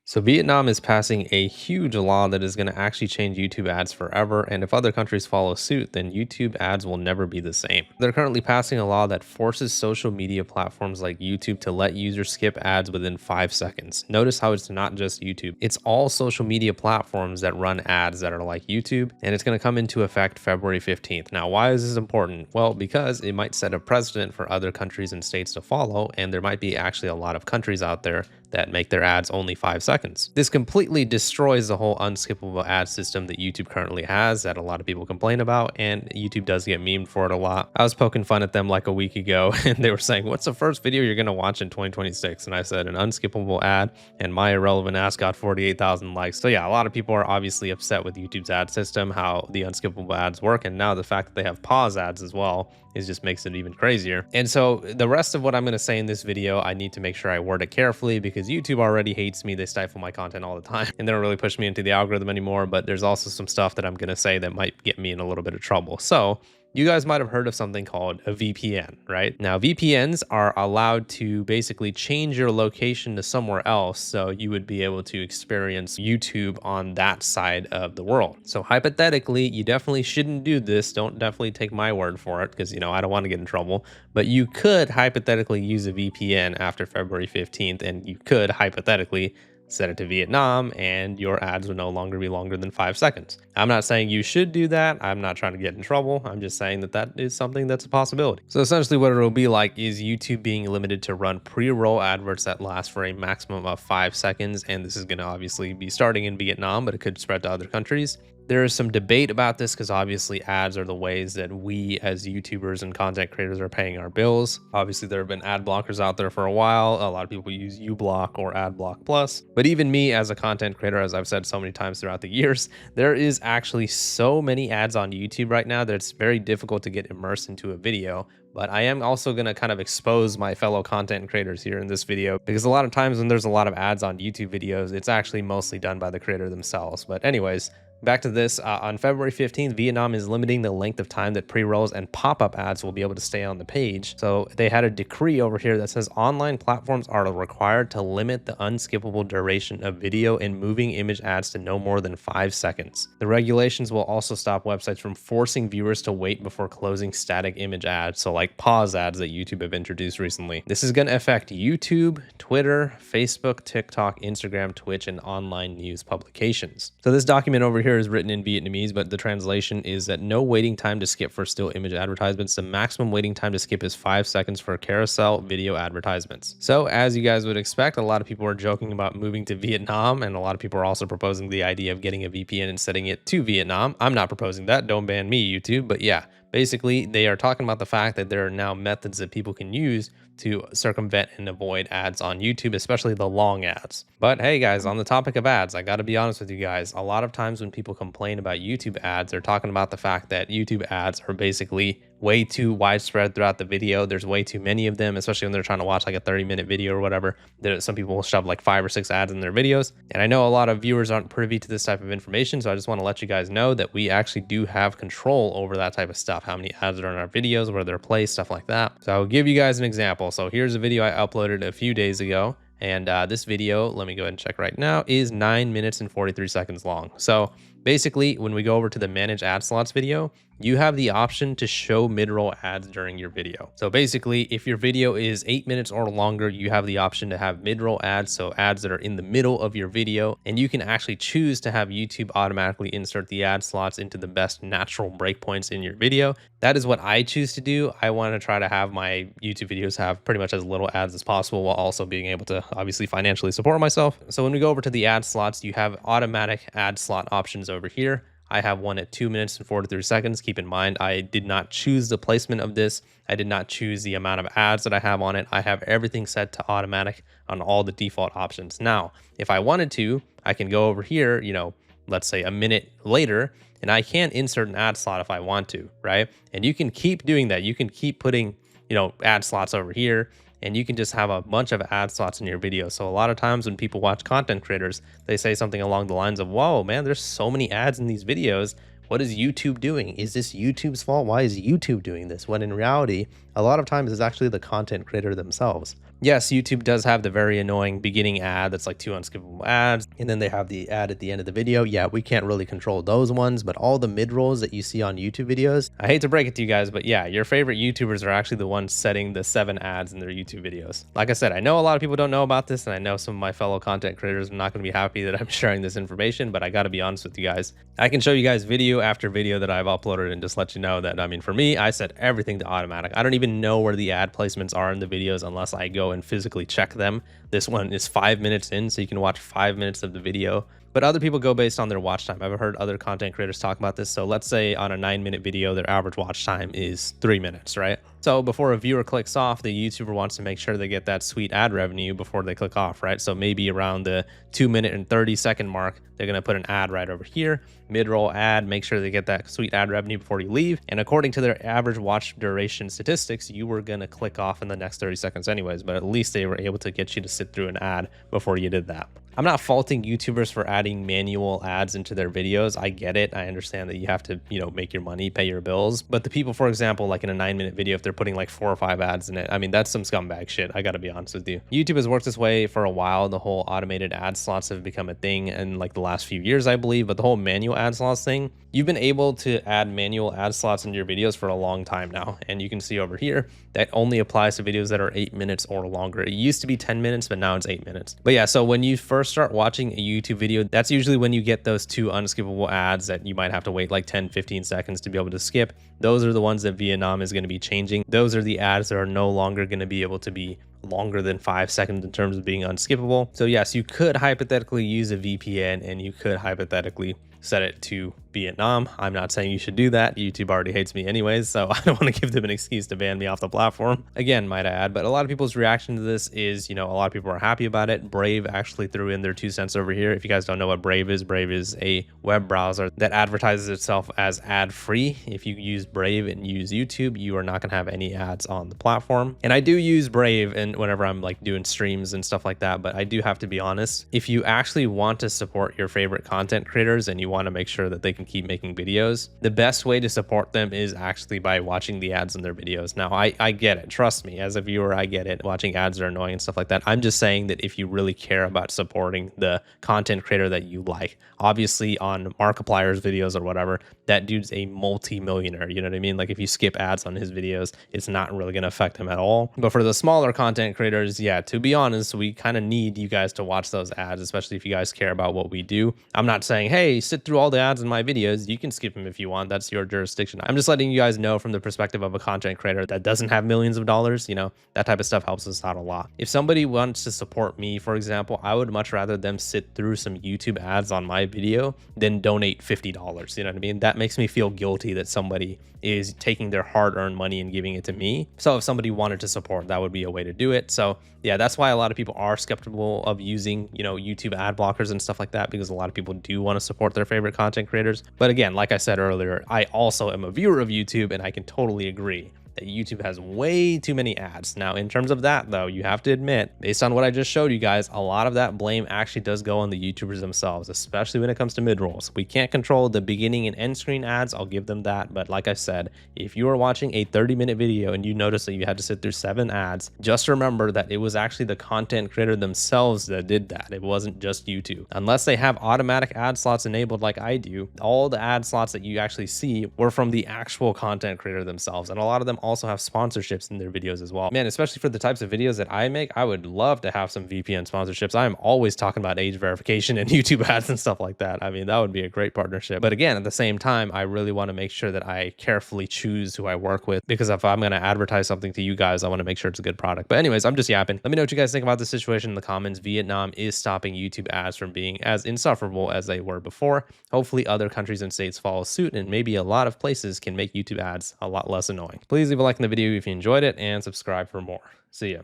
So Vietnam is passing a huge law that is going to actually change YouTube ads forever, and if other countries follow suit, then YouTube ads will never be the same. They're currently passing a law that forces social media platforms like YouTube to let users skip ads within 5 seconds. Notice how it's not just YouTube. It's all social media platforms that run ads that are like YouTube, and it's going to come into effect February 15th. Now, why is this important? Well, because it might set a precedent for other countries and states to follow, and there might be actually a lot of countries out there that make their ads only 5 seconds. This completely destroys the whole unskippable ad system that YouTube currently has that a lot of people complain about, and YouTube does get memed for it a lot. I was poking fun at them like a week ago, and they were saying, what's the first video you're going to watch in 2026? And I said, an unskippable ad, and my irrelevant ass got 48,000 likes. So yeah, a lot of people are obviously upset with YouTube's ad system, how the unskippable ads work, and now the fact that they have pause ads as well is just makes it even crazier. And so the rest of what I'm going to say in this video, I need to make sure I word it carefully because YouTube already hates me. They stifle my content all the time and they don't really push me into the algorithm anymore. But there's also some stuff that I'm going to say that might get me in a little bit of trouble. So you guys might have heard of something called a VPN, right? Now, VPNs are allowed to basically change your location to somewhere else, so you would be able to experience YouTube on that side of the world. So hypothetically, you definitely shouldn't do this. Don't definitely take my word for it because, I don't want to get in trouble. But you could hypothetically use a VPN after February 15th, and you could hypothetically set it to Vietnam and your ads would no longer be longer than 5 seconds. I'm not saying you should do that. I'm not trying to get in trouble. I'm just saying that that is something that's a possibility. So essentially what it'll be like is YouTube being limited to run pre-roll adverts that last for a maximum of 5 seconds. And this is going to obviously be starting in Vietnam, but it could spread to other countries. There is some debate about this because obviously ads are the ways that we as YouTubers and content creators are paying our bills. Obviously, there have been ad blockers out there for a while. A lot of people use uBlock or AdBlock Plus. But even me as a content creator, as I've said so many times throughout the years, there is actually so many ads on YouTube right now that it's very difficult to get immersed into a video. But I am also going to kind of expose my fellow content creators here in this video because a lot of times when there's a lot of ads on YouTube videos, it's actually mostly done by the creator themselves. But anyways, back to this, on February 15th, Vietnam is limiting the length of time that pre-rolls and pop-up ads will be able to stay on the page. So they had a decree over here that says online platforms are required to limit the unskippable duration of video and moving image ads to no more than 5 seconds. The regulations will also stop websites from forcing viewers to wait before closing static image ads, so like pause ads that YouTube have introduced recently. This is going to affect YouTube, Twitter, Facebook, TikTok, Instagram, Twitch, and online news publications. So this document over here is written in Vietnamese, but the translation is that no waiting time to skip for still image advertisements. The maximum waiting time to skip is 5 seconds for carousel video advertisements. So as you guys would expect, a lot of people are joking about moving to Vietnam, and a lot of people are also proposing the idea of getting a VPN and setting it to Vietnam. I'm not proposing that. Don't ban me, YouTube. But yeah, basically they are talking about the fact that there are now methods that people can use to circumvent and avoid ads on YouTube, especially the long ads. But hey guys, on the topic of ads, I gotta be honest with you guys, a lot of times when people complain about YouTube ads, they're talking about the fact that YouTube ads are basically way too widespread throughout the video. There's way too many of them, especially when they're trying to watch like a 30-minute video or whatever. Some people will shove like 5 or 6 ads in their videos. And I know a lot of viewers aren't privy to this type of information, so I just want to let you guys know that we actually do have control over that type of stuff. How many ads are in our videos, where they're placed, stuff like that. So I'll give you guys an example. So here's a video I uploaded a few days ago. And this video, let me go ahead and check right now, is 9 minutes and 43 seconds long. So basically, when we go over to the manage ad slots video, you have the option to show mid-roll ads during your video. So basically, if your video is 8 minutes or longer, you have the option to have mid-roll ads, so ads that are in the middle of your video, and you can actually choose to have YouTube automatically insert the ad slots into the best natural breakpoints in your video. That is what I choose to do. I want to try to have my YouTube videos have pretty much as little ads as possible while also being able to obviously financially support myself. So when we go over to the ad slots, you have automatic ad slot options over here. I have one at 2 minutes and 43 seconds. Keep in mind, I did not choose the placement of this. I did not choose the amount of ads that I have on it. I have everything set to automatic on all the default options. Now, if I wanted to, I can go over here, let's say a minute later, and I can insert an ad slot if I want to, right? And you can keep doing that. You can keep putting, ad slots over here, and you can just have a bunch of ad slots in your video. So a lot of times when people watch content creators, they say something along the lines of, whoa, man, there's so many ads in these videos. What is YouTube doing? Is this YouTube's fault? Why is YouTube doing this? When in reality, a lot of times it's actually the content creator themselves. Yes, YouTube does have the very annoying beginning ad that's like 2 unskippable ads, and then they have the ad at the end of the video. Yeah, we can't really control those ones, but all the mid-rolls that you see on YouTube videos, I hate to break it to you guys, but yeah, your favorite YouTubers are actually the ones setting the 7 ads in their YouTube videos. Like I said, I know a lot of people don't know about this, and I know some of my fellow content creators are not going to be happy that I'm sharing this information, but I got to be honest with you guys. I can show you guys video after video that I've uploaded and just let you know that, I mean, for me, I set everything to automatic. I don't even know where the ad placements are in the videos unless I go and physically check them. This one is 5 minutes in, so you can watch 5 minutes of the video. But other people go based on their watch time. I've heard other content creators talk about this. So let's say on a 9-minute video, their average watch time is 3 minutes, right? So before a viewer clicks off, the YouTuber wants to make sure they get that sweet ad revenue before they click off, right? So maybe around the 2-minute and 30-second mark, they're going to put an ad right over here, mid-roll ad, make sure they get that sweet ad revenue before you leave. And according to their average watch duration statistics, you were going to click off in the next 30 seconds anyways, but at least they were able to get you to sit through an ad before you did that. I'm not faulting YouTubers for adding manual ads into their videos. I get it. I understand that you have to, make your money, pay your bills. But the people, for example, like in a 9-minute video, if they're putting like 4 or 5 ads in it, I mean, that's some scumbag shit. I got to be honest with you. YouTube has worked this way for a while. The whole automated ad slots have become a thing in like the last few years, I believe. But the whole manual ad slots thing, you've been able to add manual ad slots into your videos for a long time now. And you can see over here that only applies to videos that are 8 minutes or longer. It used to be 10 minutes, but now it's 8 minutes. But yeah, so when you first start watching a YouTube video, that's usually when you get those 2 unskippable ads that you might have to wait like 10-15 seconds to be able to skip. Those are the ones that Vietnam is going to be changing. Those are the ads that are no longer going to be able to be longer than 5 seconds in terms of being unskippable. So yes, you could hypothetically use a VPN and you could hypothetically set it to Vietnam. I'm not saying you should do that. YouTube already hates me anyways, so I don't want to give them an excuse to ban me off the platform. Again, might I add, but a lot of people's reaction to this is, a lot of people are happy about it. Brave actually threw in their 2 cents over here. If you guys don't know what Brave is a web browser that advertises itself as ad-free. If you use Brave and use YouTube, you are not going to have any ads on the platform. And I do use Brave and whenever I'm like doing streams and stuff like that, but I do have to be honest, if you actually want to support your favorite content creators and you want to make sure that they can keep making videos, the best way to support them is actually by watching the ads in their videos. Now, I get it. Trust me, as a viewer, I get it. Watching ads are annoying and stuff like that. I'm just saying that if you really care about supporting the content creator that you like, obviously on Markiplier's videos or whatever, that dude's a multi-millionaire. You know what I mean? Like if you skip ads on his videos, it's not really going to affect him at all. But for the smaller content creators, yeah, to be honest, we kind of need you guys to watch those ads, especially if you guys care about what we do. I'm not saying, hey, sit through all the ads in my videos. You can skip them if you want. That's your jurisdiction. I'm just letting you guys know from the perspective of a content creator that doesn't have millions of dollars. That type of stuff helps us out a lot. If somebody wants to support me, for example, I would much rather them sit through some YouTube ads on my video than donate $50. You know what I mean? That makes me feel guilty that somebody is taking their hard-earned money and giving it to me. So if somebody wanted to support, that would be a way to do it. So yeah, that's why a lot of people are skeptical of using, YouTube ad blockers and stuff like that, because a lot of people do want to support their favorite content creators. But again, like I said earlier, I also am a viewer of YouTube and I can totally agree that YouTube has way too many ads. Now, in terms of that, though, you have to admit, based on what I just showed you guys, a lot of that blame actually does go on the YouTubers themselves, especially when it comes to mid-rolls. We can't control the beginning and end screen ads. I'll give them that. But like I said, if you are watching a 30-minute video and you notice that you had to sit through 7 ads, just remember that it was actually the content creator themselves that did that. It wasn't just YouTube. Unless they have automatic ad slots enabled like I do, all the ad slots that you actually see were from the actual content creator themselves. And a lot of them also have sponsorships in their videos as well. Man, especially for the types of videos that I make, I would love to have some VPN sponsorships. I'm always talking about age verification and YouTube ads and stuff like that. I mean, that would be a great partnership. But again, at the same time, I really want to make sure that I carefully choose who I work with, because if I'm going to advertise something to you guys, I want to make sure it's a good product. But anyways, I'm just yapping. Let me know what you guys think about this situation in the comments. Vietnam is stopping YouTube ads from being as insufferable as they were before. Hopefully other countries and states follow suit, and maybe a lot of places can make YouTube ads a lot less annoying. Please leave a like in the video if you enjoyed it and subscribe for more. See ya.